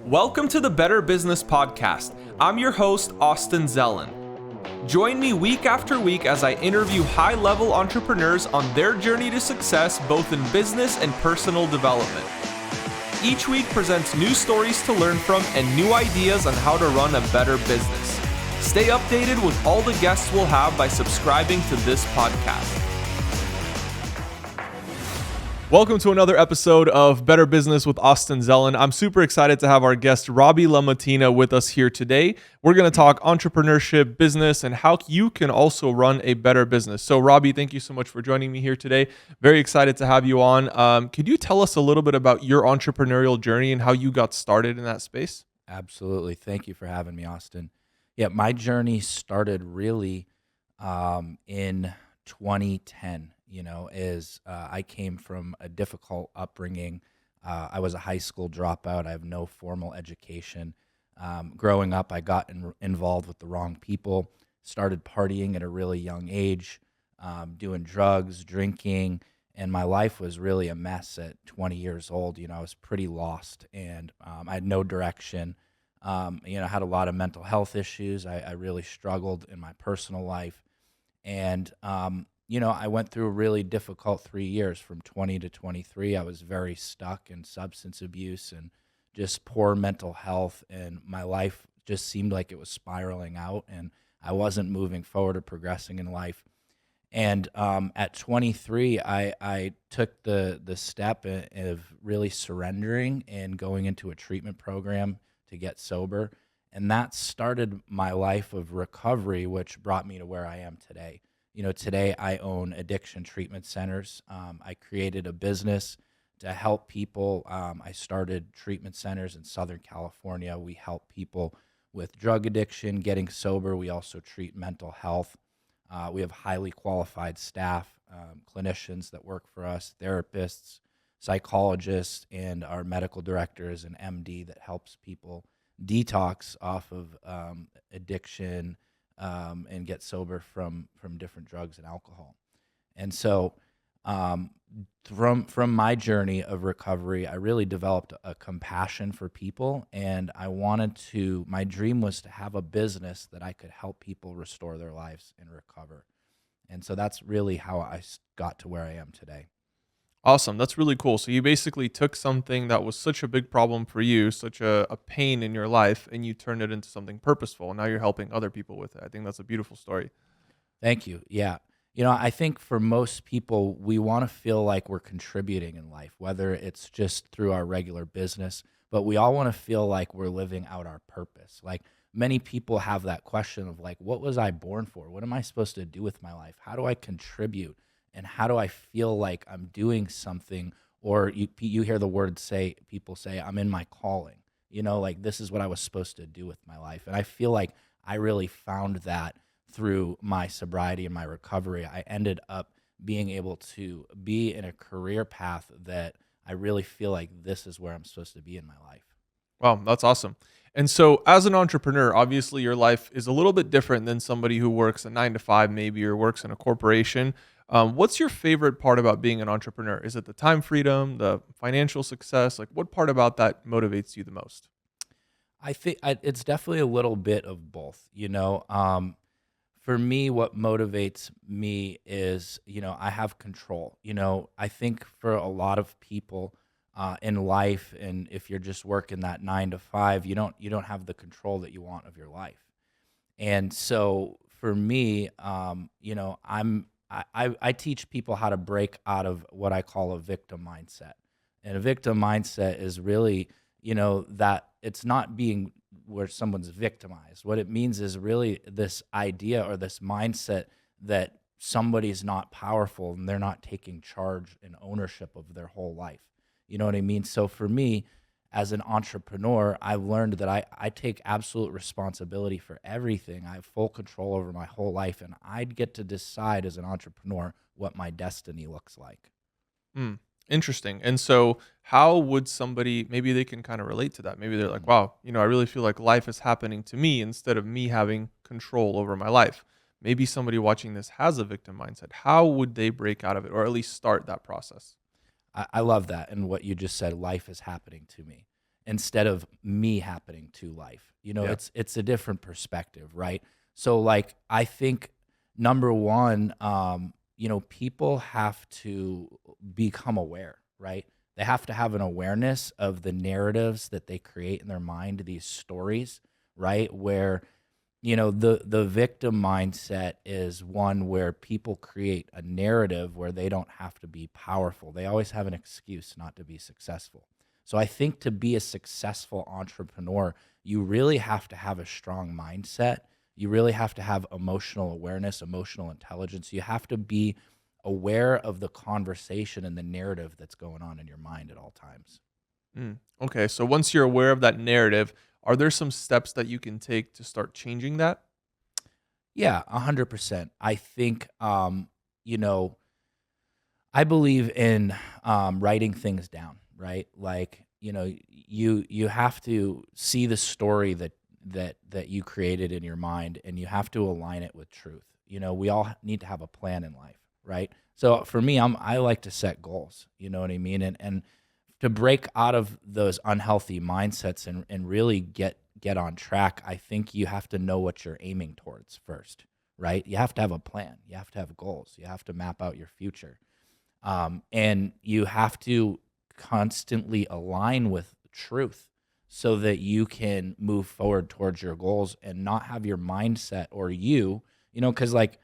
Welcome to the Better Business Podcast. I'm your host, Austin Zelan. Join me week after week as I interview high-level entrepreneurs on their journey to success, both in business and personal development. Each week presents new stories to learn from and new ideas on how to run a better business. Stay updated with all the guests we'll have by subscribing to this podcast. Welcome to another episode of Better Business with Austin Zelan. I'm super excited to have our guest Robbie Lamattina with us here today. We're going to talk entrepreneurship, business, and how you can also run a better business. So Robbie, thank you so much for joining me here today. Very excited to have you on. Could you tell us a little bit about your entrepreneurial journey and how you got started in that space? Absolutely. Thank you for having me, Austin. Yeah, my journey started really in 2010. I came from a difficult upbringing. I was a high school dropout. I have no formal education. Growing up, I got involved with the wrong people, started partying at a really young age, doing drugs, drinking, and my life was really a mess at 20 years old. I was pretty lost, and I had no direction. Had a lot of mental health issues. I really struggled in my personal life, and I went through a really difficult 3 years from 20 to 23. I was very stuck in substance abuse and just poor mental health, and my life just seemed like it was spiraling out, and I wasn't moving forward or progressing in life. And at 23, I took the step of really surrendering and going into a treatment program to get sober, and that started my life of recovery, which brought me to where I am today. Today I own addiction treatment centers. I created a business to help people. I started treatment centers in Southern California. We help people with drug addiction, getting sober. We also treat mental health. We have highly qualified staff, clinicians that work for us, therapists, psychologists, and our medical director is an MD that helps people detox off of addiction, and get sober from different drugs and alcohol. And so from my journey of recovery, I really developed a compassion for people, and my dream was to have a business that I could help people restore their lives and recover. And so that's really how I got to where I am today. Awesome. That's really cool. So you basically took something that was such a big problem for you, such a pain in your life, and you turned it into something purposeful. And now you're helping other people with it. I think that's a beautiful story. Thank you. Yeah. I think for most people, we want to feel like we're contributing in life, whether it's just through our regular business, but we all want to feel like we're living out our purpose. Like many people have that question of like, what was I born for? What am I supposed to do with my life? How do I contribute? And how do I feel like I'm doing something? Or you hear the word people say, I'm in my calling, like this is what I was supposed to do with my life. And I feel like I really found that through my sobriety and my recovery. I ended up being able to be in a career path that I really feel like this is where I'm supposed to be in my life. Wow, that's awesome. And so as an entrepreneur, obviously your life is a little bit different than somebody who works a 9 to 5 maybe, or works in a corporation. What's your favorite part about being an entrepreneur? Is it the time freedom, the financial success? Like what part about that motivates you the most? I think it's definitely a little bit of both. For me, what motivates me is, I have control. I think for a lot of people in life, and if you're just working that 9 to 5, you don't have the control that you want of your life. And so for me, I teach people how to break out of what I call a victim mindset. And a victim mindset is really, that it's not being where someone's victimized. What it means is really this idea or this mindset that somebody's not powerful and they're not taking charge and ownership of their whole life. You know what I mean? So for me, as an entrepreneur, I've learned that I take absolute responsibility for everything. I have full control over my whole life, and I'd get to decide as an entrepreneur what my destiny looks like. Interesting. And so how would somebody, maybe they can kind of relate to that. Maybe they're like, wow, I really feel like life is happening to me instead of me having control over my life. Maybe somebody watching this has a victim mindset. How would they break out of it, or at least start that process? I love that. And what you just said, life is happening to me. instead of me happening to life. Yeah. It's a different perspective, right? So like I think number one, people have to become aware, right? They have to have an awareness of the narratives that they create in their mind, these stories, right? Where the victim mindset is one where people create a narrative where they don't have to be powerful. They always have an excuse not to be successful. So I think to be a successful entrepreneur, you really have to have a strong mindset. You really have to have emotional awareness, emotional intelligence. You have to be aware of the conversation and the narrative that's going on in your mind at all times. Okay, so once you're aware of that narrative, are there some steps that you can take to start changing that? Yeah, 100%. I think, you know, I believe in writing things down, right? Like, you have to see the story that you created in your mind, and you have to align it with truth. We all need to have a plan in life, right? So for me, I like to set goals. You know what I mean? And to break out of those unhealthy mindsets and really get on track, I think you have to know what you're aiming towards first, right? You have to have a plan. You have to have goals. You have to map out your future. And you have to constantly align with truth so that you can move forward towards your goals and not have your mindset or because like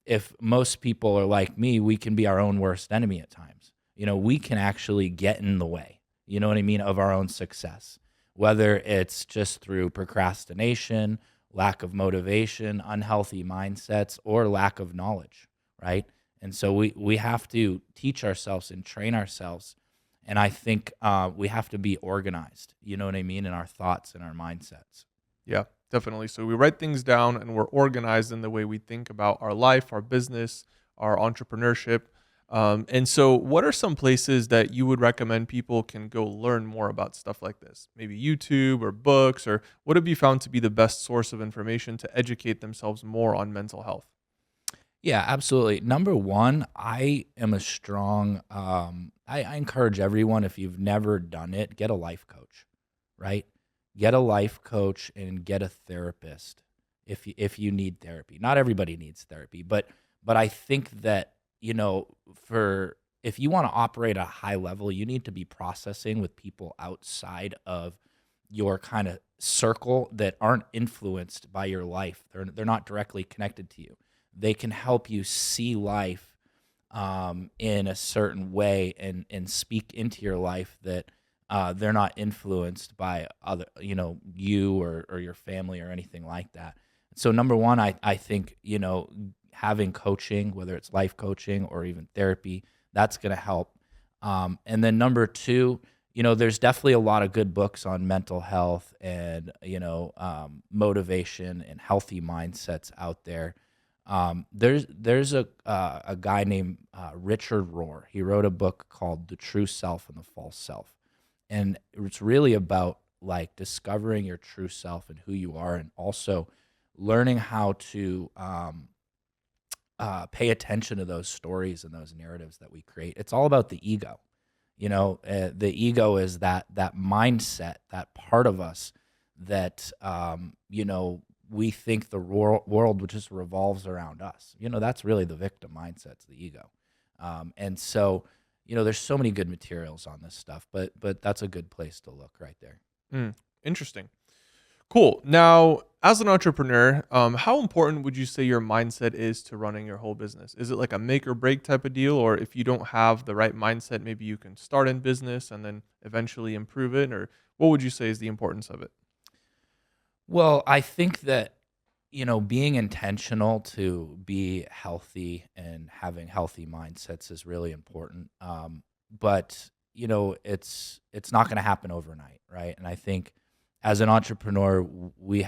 if most people are like me, we can be our own worst enemy at times. We can actually get in the way, you know what I mean, of our own success, whether it's just through procrastination, lack of motivation, unhealthy mindsets, or lack of knowledge, right? And so we have to teach ourselves and train ourselves. And I think we have to be organized, you know what I mean, in our thoughts and our mindsets. Yeah, definitely. So we write things down and we're organized in the way we think about our life, our business, our entrepreneurship. And so, what are some places that you would recommend people can go learn more about stuff like this? Maybe YouTube or books, or what have you found to be the best source of information to educate themselves more on mental health? Yeah, absolutely. Number one, I am a strong, I encourage everyone, if you've never done it, get a life coach, right? Get a life coach and get a therapist if you need therapy. Not everybody needs therapy, but I think that, for if you want to operate at a high level, you need to be processing with people outside of your kind of circle that aren't influenced by your life. They're not directly connected to you. They can help you see life in a certain way and speak into your life that they're not influenced by other, you or your family or anything like that. So number one, I think, having coaching, whether it's life coaching or even therapy, that's going to help. And then number two, there's definitely a lot of good books on mental health and, motivation and healthy mindsets out there. There's a guy named Richard Rohr. He wrote a book called The True Self and the False Self, and it's really about like discovering your true self and who you are, and also learning how to pay attention to those stories and those narratives that we create. It's all about the ego. The ego is that mindset, that part of us that we think the world just revolves around us. That's really the victim mindset, it's the ego. And so, there's so many good materials on this stuff, but that's a good place to look right there. Interesting. Cool. Now, as an entrepreneur, how important would you say your mindset is to running your whole business? Is it like a make or break type of deal? Or if you don't have the right mindset, maybe you can start in business and then eventually improve it? Or what would you say is the importance of it? Well, I think that, being intentional to be healthy and having healthy mindsets is really important. But, it's not going to happen overnight, right? And I think as an entrepreneur, we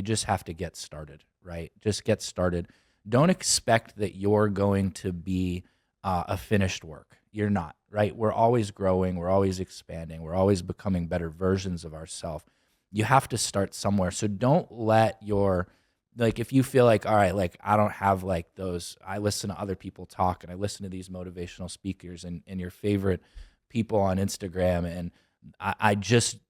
just have to get started, right? Just get started. Don't expect that you're going to be a finished work. You're not, right? We're always growing. We're always expanding. We're always becoming better versions of ourselves. You have to start somewhere. So don't let if you feel like, all right, like I don't have like those, I listen to other people talk and I listen to these motivational speakers and your favorite people on Instagram, and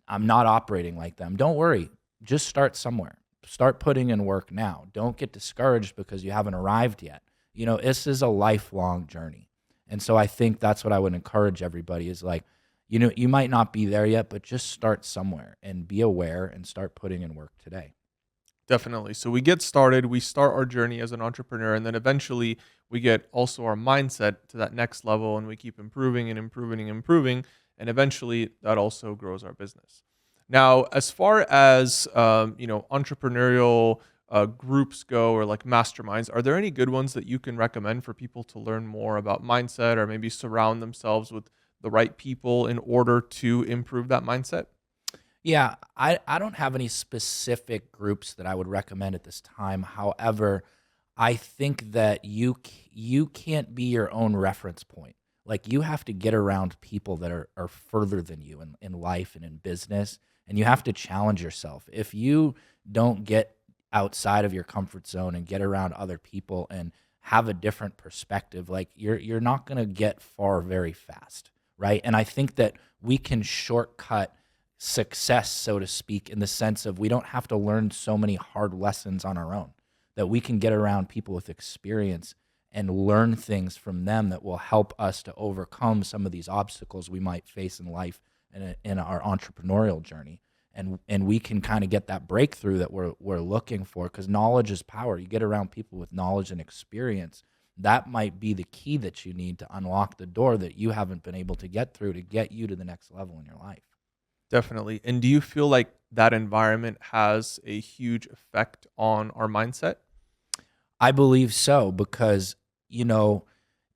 I'm not operating like them. Don't worry. Just start somewhere. Start putting in work now. Don't get discouraged because you haven't arrived yet. This is a lifelong journey. And so I think that's what I would encourage everybody is like, you might not be there yet, but just start somewhere and be aware and start putting in work today. Definitely. So we get started, we start our journey as an entrepreneur, and then eventually we get also our mindset to that next level, and we keep improving and improving and improving, and eventually that also grows our business. Now, as far as entrepreneurial groups go, or like masterminds, are there any good ones that you can recommend for people to learn more about mindset, or maybe surround themselves with the right people in order to improve that mindset? Yeah, I don't have any specific groups that I would recommend at this time. However, I think that you can't be your own reference point. Like you have to get around people that are further than you in life and in business, and you have to challenge yourself. If you don't get outside of your comfort zone and get around other people and have a different perspective, like you're not going to get far very fast, right? And I think that we can shortcut success, so to speak, in the sense of we don't have to learn so many hard lessons on our own, that we can get around people with experience and learn things from them that will help us to overcome some of these obstacles we might face in life and in our entrepreneurial journey. And we can kind of get that breakthrough that we're looking for, because knowledge is power. You get around people with knowledge and experience, that might be the key that you need to unlock the door that you haven't been able to get through to get you to the next level in your life. Definitely. And do you feel like that environment has a huge effect on our mindset? I believe so, because,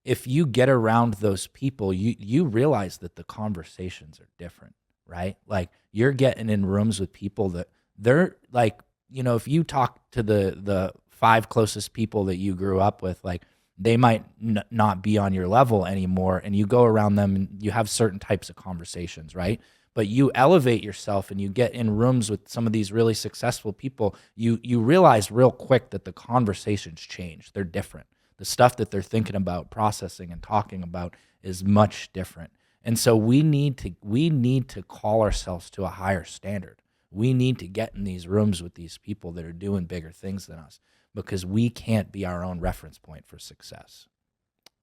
if you get around those people, you realize that the conversations are different, right? Like you're getting in rooms with people that they're like, if you talk to the five closest people that you grew up with, like they might not be on your level anymore, and you go around them and you have certain types of conversations, right? But you elevate yourself and you get in rooms with some of these really successful people, you realize real quick that the conversations change. They're different. The stuff that they're thinking about, processing and talking about is much different. And so we need to call ourselves to a higher standard. We need to get in these rooms with these people that are doing bigger things than us, because we can't be our own reference point for success.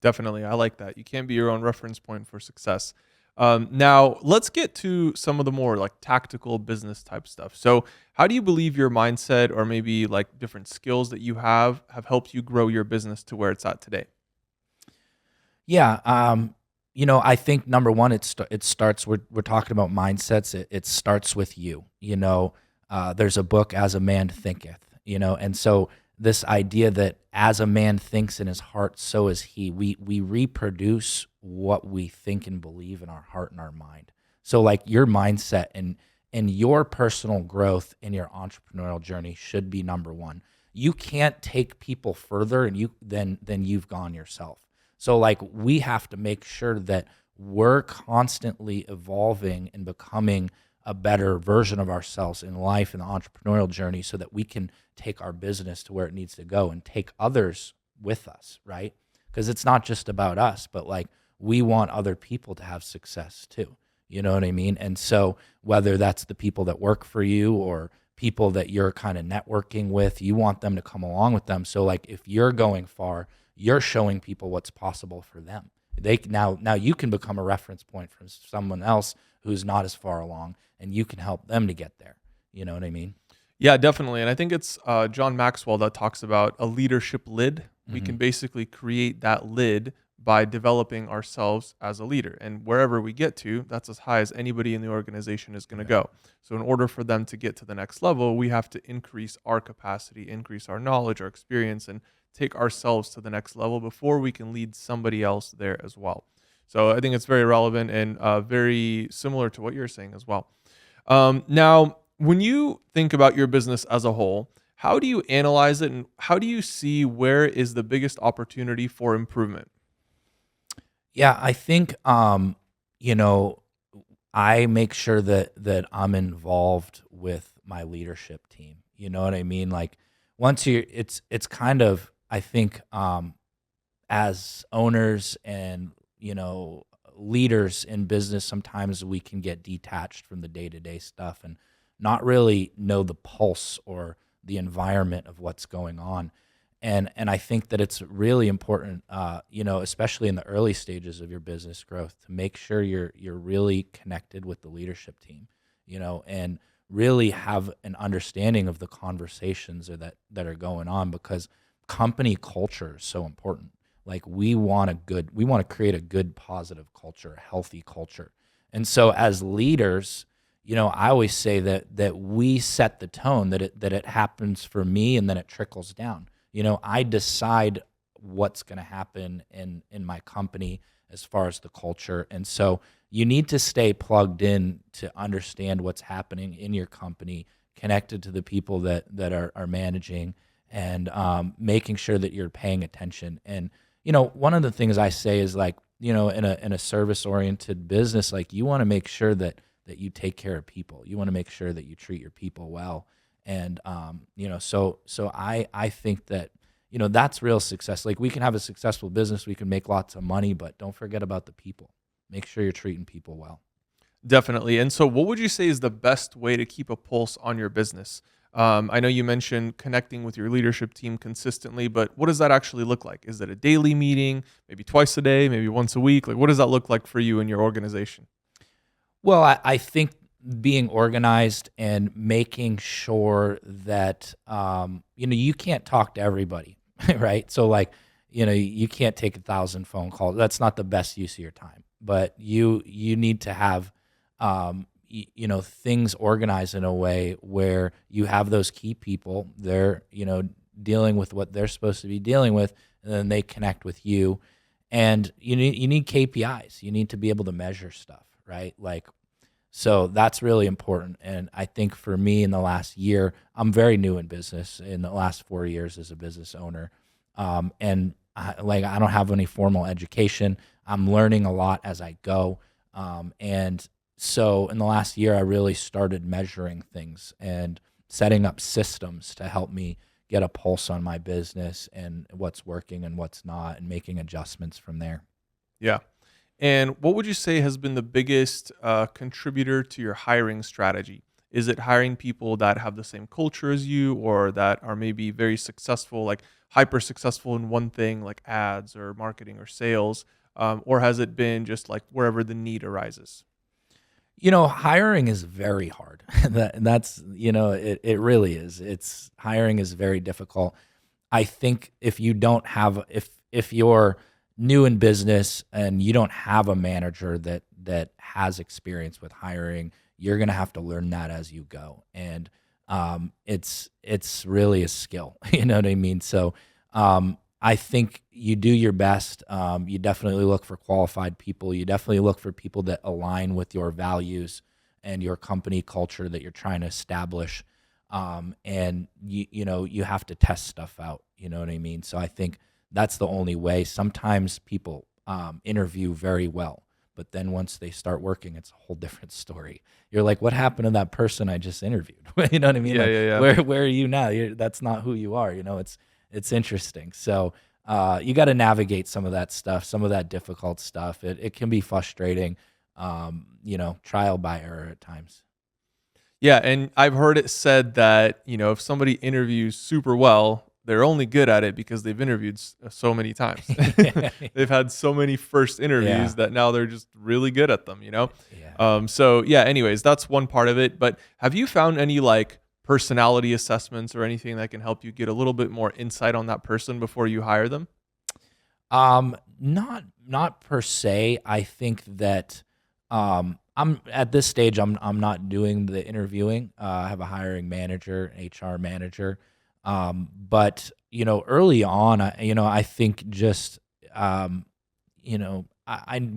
Definitely. I like that. You can't be your own reference point for success. Now, let's get to some of the more like tactical business type stuff. So, how do you believe your mindset, or maybe like different skills that you have helped you grow your business to where it's at today? Yeah, I think number one, it starts. We're talking about mindsets. It starts with you. There's a book, "As a Man Thinketh." And so this idea that as a man thinks in his heart, so is he. We reproduce what we think and believe in our heart and our mind. So like your mindset and your personal growth in your entrepreneurial journey should be number one. You can't take people further than you've gone yourself. So like we have to make sure that we're constantly evolving and becoming a better version of ourselves in life and the entrepreneurial journey, so that we can take our business to where it needs to go and take others with us, right? Because it's not just about us, but like we want other people to have success too. You know what I mean? And so whether that's the people that work for you or people that you're kind of networking with, you want them to come along with them. So like if you're going far, you're showing people what's possible for them. They now you can become a reference point for someone else who's not as far along, and you can help them to get there. You know what I mean? Yeah, definitely. And I think it's John Maxwell that talks about a leadership lid. We can basically create that lid by developing ourselves as a leader. And wherever we get to, that's as high as anybody in the organization is going to go. So in order for them to get to the next level, we have to increase our capacity, increase our knowledge, our experience, and take ourselves to the next level before we can lead somebody else there as well. So I think it's very relevant and very similar to what you're saying as well. Now, when you think about your business as a whole, how do you analyze it, and how do you see where is the biggest opportunity for improvement? Yeah, I think I make sure that I'm involved with my leadership team. You know what I mean? Like once it's kind of, I think, as owners and leaders in business, sometimes we can get detached from the day-to-day stuff and not really know the pulse or the environment of what's going on. And I think that it's really important, especially in the early stages of your business growth, to make sure you're really connected with the leadership team, and really have an understanding of the conversations that are going on, because company culture is so important. Like we want to create a good, positive culture, a healthy culture. And so as leaders, I always say that we set the tone, that it happens for me and then it trickles down. I decide what's going to happen in my company as far as the culture. And so you need to stay plugged in to understand what's happening in your company, connected to the people that are managing, and making sure that you're paying attention. And, one of the things I say is, like, in a service-oriented business, like, you want to make sure that you take care of people. You want to make sure that you treat your people well. And, so I think that, that's real success. Like, we can have a successful business, we can make lots of money, but don't forget about the people. Make sure you're treating people well. Definitely. And so what would you say is the best way to keep a pulse on your business? I know you mentioned connecting with your leadership team consistently, but what does that actually look like? Is it a daily meeting, maybe twice a day, maybe once a week? Like, what does that look like for you and your organization? Well, I think being organized and making sure that, you can't talk to everybody, right? So, like, you can't take 1,000 phone calls. That's not the best use of your time. But you need to have, things organized in a way where you have those key people. They're, dealing with what they're supposed to be dealing with, and then they connect with you. And you need KPIs. You need to be able to measure stuff, right? Like, so that's really important. And I think for me, in the last year, I'm very new in business. In the last 4 years as a business owner, and I don't have any formal education. I'm learning a lot as I go. And so in the last year, I really started measuring things and setting up systems to help me get a pulse on my business and what's working and what's not, and making adjustments from there. Yeah. And what would you say has been the biggest contributor to your hiring strategy? Is it hiring people that have the same culture as you, or that are maybe very successful, like hyper successful in one thing, like ads or marketing or sales? Or has it been just like wherever the need arises? Hiring is very hard. That's, it really is. Hiring is very difficult. I think if you're new in business and you don't have a manager that has experience with hiring, you're going to have to learn that as you go. And it's really a skill. You know what I mean? So I think you do your best. You definitely look for qualified people. You definitely look for people that align with your values and your company culture that you're trying to establish. And you have to test stuff out. You know what I mean? So I think that's the only way. Sometimes people interview very well, but then once they start working, it's a whole different story. You're like, what happened to that person I just interviewed? You know what I mean? Yeah, Like, yeah, yeah. where are you now? That's not who you are. It's interesting. So you got to navigate some of that stuff, some of that difficult stuff. It can be frustrating, trial by error at times. Yeah, and I've heard it said that, if somebody interviews super well, they're only good at it because they've interviewed so many times. They've had so many first interviews Yeah. that now they're just really good at them, Yeah. So yeah, anyways, that's one part of it. But have you found any like personality assessments or anything that can help you get a little bit more insight on that person before you hire them? Not per se. I think that I'm at this stage. I'm not doing the interviewing. I have a hiring manager, HR manager. But early on, I think just I've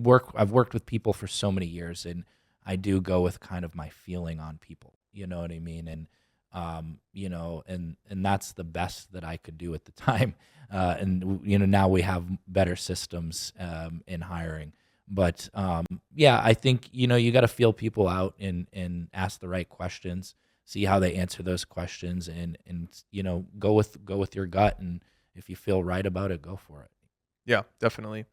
worked with people for so many years, and I do go with kind of my feeling on people. You know what I mean? And and that's the best that I could do at the time. And now we have better systems in hiring. But yeah, I think you got to feel people out and ask the right questions, see how they answer those questions, and go with your gut. And if you feel right about it, go for it. Yeah, definitely.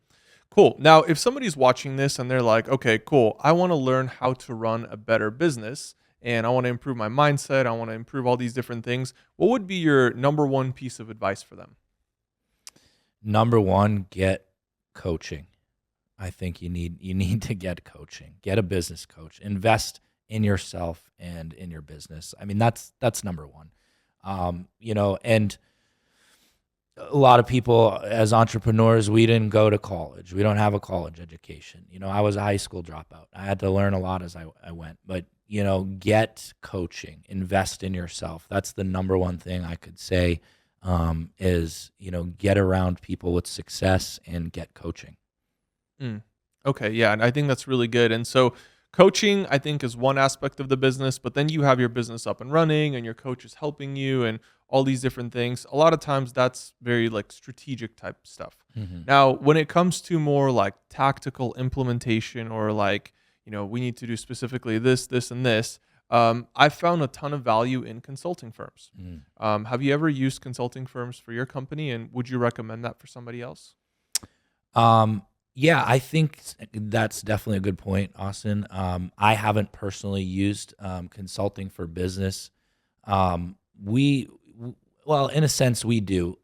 Cool. Now, if somebody's watching this and they're like, okay, cool, I want to learn how to run a better business and I want to improve my mindset, I want to improve all these different things, what would be your number one piece of advice for them? Number one, get coaching. I think you need to get coaching. Get a business coach. Invest in yourself and in your business. I mean, that's number one. And a lot of people as entrepreneurs, we didn't go to college. We don't have a college education. I was a high school dropout. I had to learn a lot as I went. But, get coaching, invest in yourself. That's the number one thing I could say is, get around people with success and get coaching. Mm. Okay, yeah, and I think that's really good. And so coaching, I think, is one aspect of the business, but then you have your business up and running and your coach is helping you and all these different things. A lot of times that's very like strategic type stuff. hmm Now, when it comes to more like tactical implementation or like, we need to do specifically this, this, and this, I've found a ton of value in consulting firms. mm Have you ever used consulting firms for your company and would you recommend that for somebody else? Um, yeah, I think that's definitely a good point, Austin. I haven't personally used consulting for business. We, well, in a sense, we do.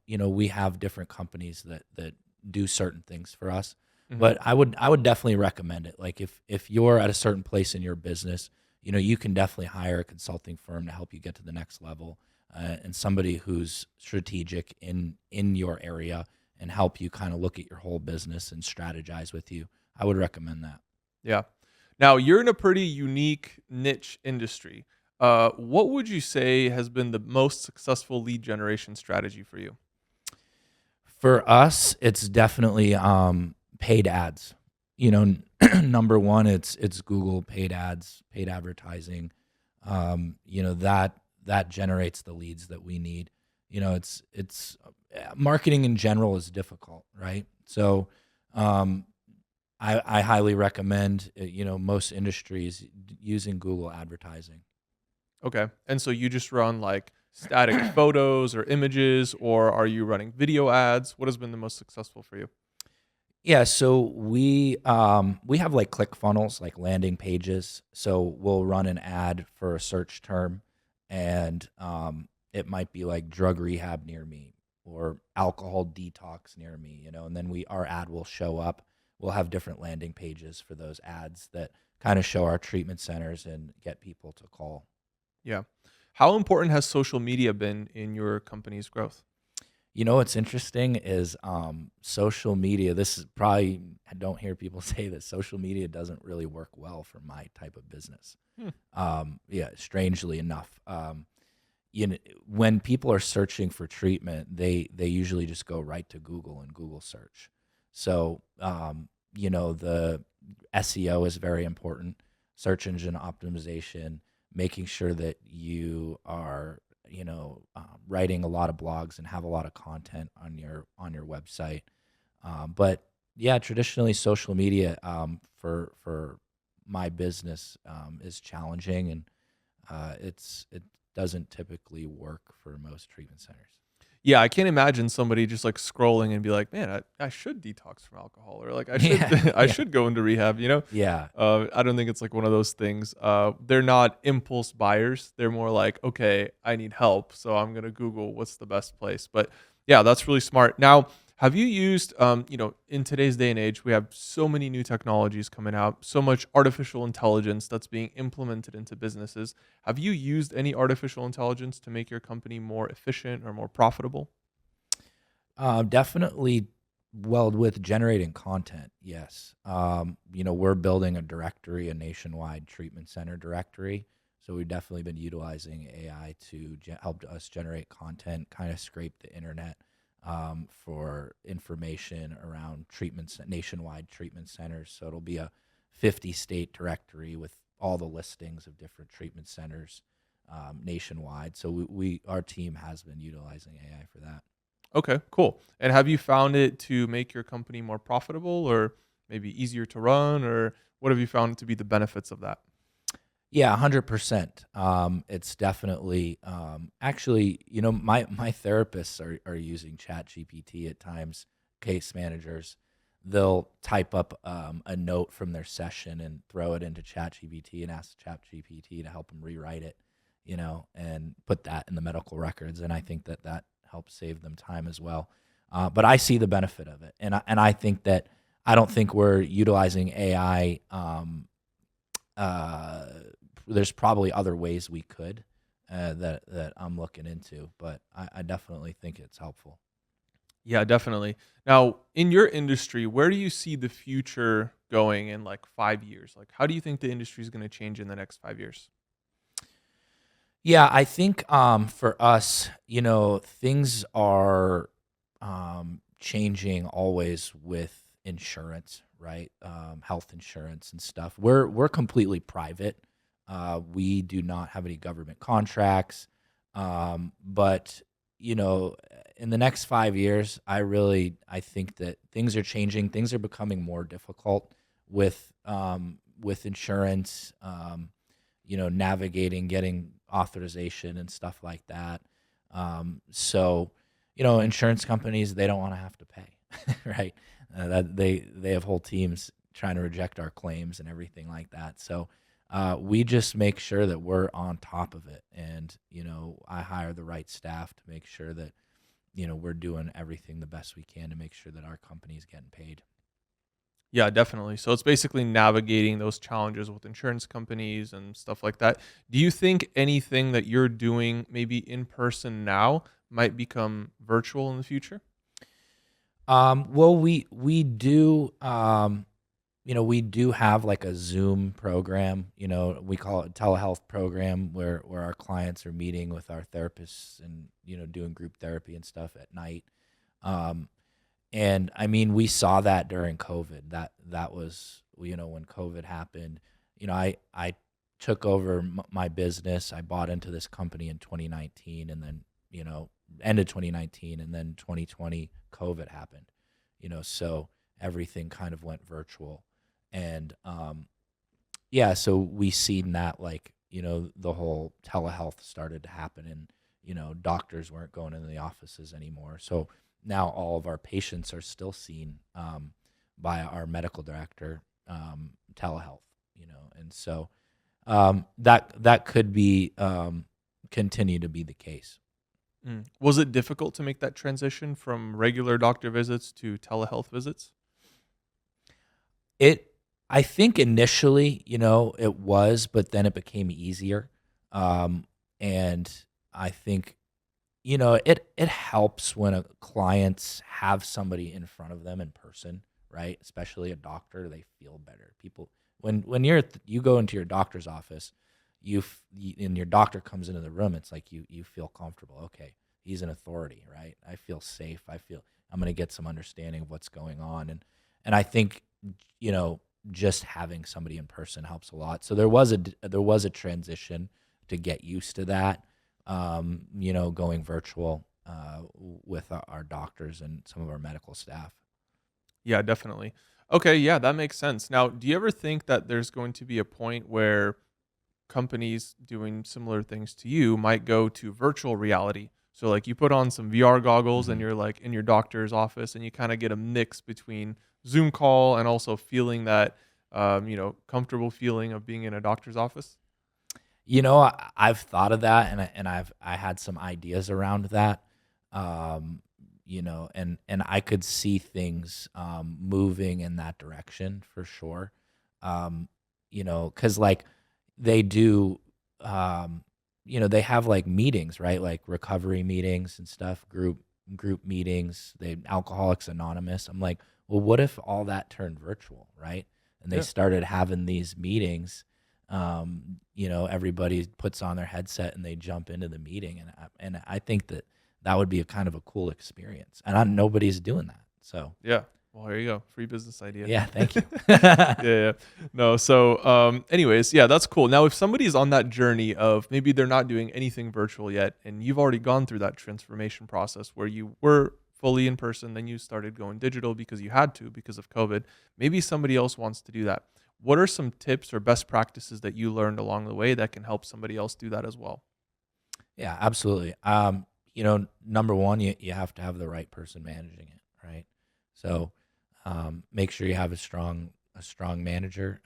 We have different companies that do certain things for us, Hmm. but I would definitely recommend it. Like if you're at a certain place in your business, you can definitely hire a consulting firm to help you get to the next level, and somebody who's strategic in your area and help you kind of look at your whole business and strategize with you. I would recommend that. Yeah. Now you're in a pretty unique niche industry. What would you say has been the most successful lead generation strategy for you? For us, it's definitely paid ads. Number one, it's Google paid ads, paid advertising. That generates the leads that we need. It's marketing in general is difficult, right? So, um, I highly recommend most industries using Google advertising. Okay. And so you just run like static photos or images, or are you running video ads? What has been the most successful for you? Yeah, so we have like click funnels, like landing pages. So we'll run an ad for a search term, and it might be like drug rehab near me or alcohol detox near me, and then our ad will show up. We'll have different landing pages for those ads that kind of show our treatment centers and get people to call. Yeah. How important has social media been in your company's growth? What's interesting is social media. This is probably, I don't hear people say that social media doesn't really work well for my type of business. Hmm. Yeah, strangely enough, when people are searching for treatment, they usually just go right to Google and Google search. So the SEO is very important. Search engine optimization, making sure that you are writing a lot of blogs and have a lot of content on your website. But yeah, traditionally social media for my business is challenging, and it doesn't typically work for most treatment centers. Yeah, I can't imagine somebody just like scrolling and be like, "Man, I should detox from alcohol," or like, "I should Yeah, I yeah, should go into rehab." yeah, I don't think it's like one of those things. They're not impulse buyers. They're more like, "Okay, I need help, so I'm gonna Google what's the best place." But yeah, that's really smart. Now, have you used, in today's day and age, we have so many new technologies coming out, so much artificial intelligence that's being implemented into businesses. Have you used any artificial intelligence to make your company more efficient or more profitable? definitely. Well, with generating content, yes. We're building a directory, a nationwide treatment center directory. So we've definitely been utilizing AI to help us generate content, kind of scrape the internet for information around nationwide treatment centers. So it'll be a 50-state directory with all the listings of different treatment centers nationwide. So our team has been utilizing AI for that. Okay, cool. And have you found it to make your company more profitable or maybe easier to run, or what have you found to be the benefits of that? Yeah, 100%. It's definitely actually, my therapists are using Chat GPT at times, case managers. they'll type up a note from their session and throw it into ChatGPT and ask ChatGPT to help them rewrite it, and put that in the medical records. And I think that helps save them time as well. But I see the benefit of it, and I think that I don't think we're utilizing AI. There's probably other ways we could that I'm looking into, but I definitely think it's helpful. Yeah, definitely. Now, in your industry, where do you see the future going in like 5 years? Like, how do you think the industry is going to change in the next 5 years? Yeah, I think for us, things are changing always with insurance, right? Health insurance and stuff. We're completely private. We do not have any government contracts. But in the next 5 years, I think that things are changing. Things are becoming more difficult with insurance. Navigating, getting authorization and stuff like that. So, insurance companies, they don't want to have to pay, right? That they have whole teams trying to reject our claims and everything like that. So we just make sure that we're on top of it, and I hire the right staff to make sure that we're doing everything the best we can to make sure that our company is getting paid. Yeah, definitely. So it's basically navigating those challenges with insurance companies and stuff like that. Do you think anything that you're doing maybe in person now might become virtual in the future? Well, we do. We do have like a Zoom program. We call it a telehealth program where our clients are meeting with our therapists and doing group therapy and stuff at night. Um, and I mean, we saw that during COVID. That was when COVID happened. I took over my business. I bought into this company in 2019, and then ended 2019, and then 2020 COVID happened. So everything kind of went virtual. And yeah, so we seen that, like, the whole telehealth started to happen, and doctors weren't going into the offices anymore. So now all of our patients are still seen by our medical director, telehealth. And so that could be continue to be the case. Was it difficult to make that transition from regular doctor visits to telehealth visits? I think initially, it was, but then it became easier. And I think, it helps when clients have somebody in front of them in person, right? Especially a doctor, they feel better. People, when you go into your doctor's office, and your doctor comes into the room, it's like you feel comfortable. Okay, he's an authority, right? I feel safe. I feel I'm going to get some understanding of what's going on, and I think just having somebody in person helps a lot. So there was a transition to get used to that, going virtual with our doctors and some of our medical staff. Yeah, definitely. Okay, yeah, that makes sense. Now, do you ever think that there's going to be a point where companies doing similar things to you might go to virtual reality? So like you put on some VR goggles and hmm you're like in your doctor's office and you kind of get a mix between Zoom call and also feeling that comfortable feeling of being in a doctor's office. I've thought of that, and I had some ideas around that. And I could see things moving in that direction for sure. Because like they do, they have like meetings, right? Like recovery meetings and stuff, group meetings. They Alcoholics Anonymous. I'm like, well, what if all that turned virtual, right? And they Yeah. started having these meetings. Everybody puts on their headset and they jump into the meeting, and I think that would be a kind of a cool experience, and nobody's doing that. So Yeah. Well, there you go. Free business idea. yeah, thank you. Yeah, yeah. No, so anyways, yeah, that's cool. Now if somebody's on that journey of maybe they're not doing anything virtual yet and you've already gone through that transformation process where you were fully in person, then you started going digital because you had to because of COVID. Maybe somebody else wants to do that. What are some tips or best practices that you learned along the way that can help somebody else do that as well? Yeah, absolutely. Number one, you have to have the right person managing it, right? So Make sure you have a strong manager.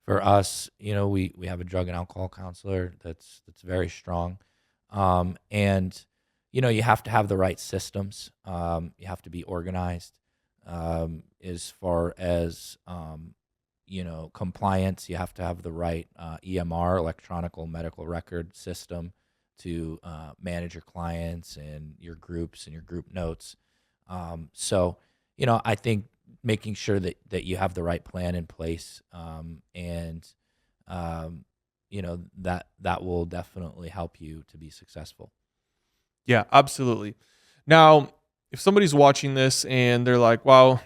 For us, we have a drug and alcohol counselor that's very strong, and you have to have the right systems. You have to be organized. As far as compliance, you have to have the right EMR, electronic medical record system, to manage your clients and your groups and your group notes. So, I think making sure that you have the right plan in place, and that will definitely help you to be successful. Yeah, absolutely. Now, if somebody's watching this and they're like, "Wow,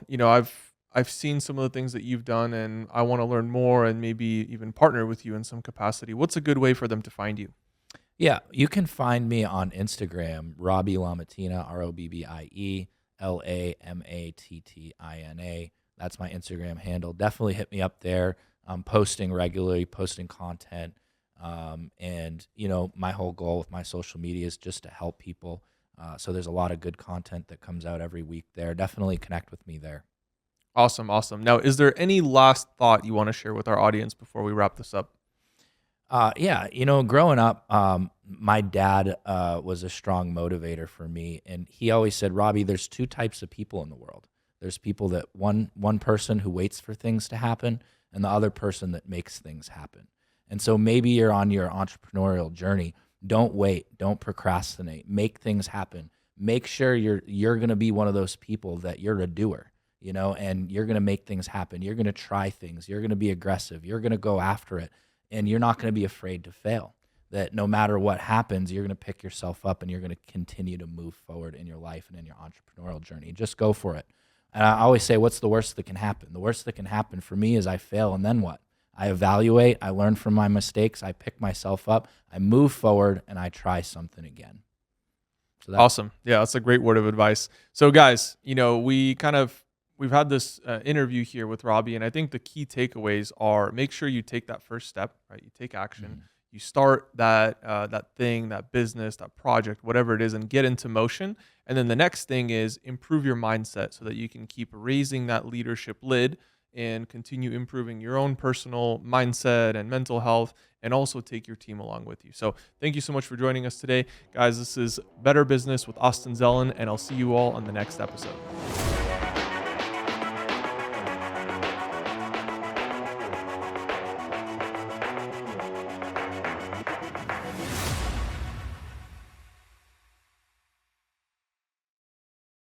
I've seen some of the things that you've done, and I want to learn more, and maybe even partner with you in some capacity," what's a good way for them to find you? Yeah, you can find me on Instagram, Robbie Lamattina, Robbie Lamattina. That's my Instagram handle. Definitely hit me up there. I'm posting regularly, posting content. And, my whole goal with my social media is just to help people. So there's a lot of good content that comes out every week there. Definitely connect with me there. Awesome, awesome. Now, is there any last thought you want to share with our audience before we wrap this up? Yeah, growing up, my dad was a strong motivator for me, and he always said, "Robbie, there's two types of people in the world. There's people that one person who waits for things to happen, and the other person that makes things happen." And so maybe you're on your entrepreneurial journey. Don't wait. Don't procrastinate. Make things happen. Make sure you're going to be one of those people that you're a doer, and you're going to make things happen. You're going to try things. You're going to be aggressive. You're going to go after it. And you're not going to be afraid to fail. That no matter what happens, you're going to pick yourself up and you're going to continue to move forward in your life and in your entrepreneurial journey. Just go for it. And I always say, what's the worst that can happen? The worst that can happen for me is I fail, and then what? I evaluate, I learn from my mistakes, I pick myself up, I move forward, and I try something again. So Awesome. Yeah, that's a great word of advice. So, guys, we've had this interview here with Robbie, and I think the key takeaways are: make sure you take that first step, right? You take action, you start that thing, that business, that project, whatever it is, and get into motion. And then the next thing is improve your mindset so that you can keep raising that leadership lid and continue improving your own personal mindset and mental health, and also take your team along with you. So thank you so much for joining us today. Guys, this is Better Business with Austin Zelan, and I'll see you all on the next episode.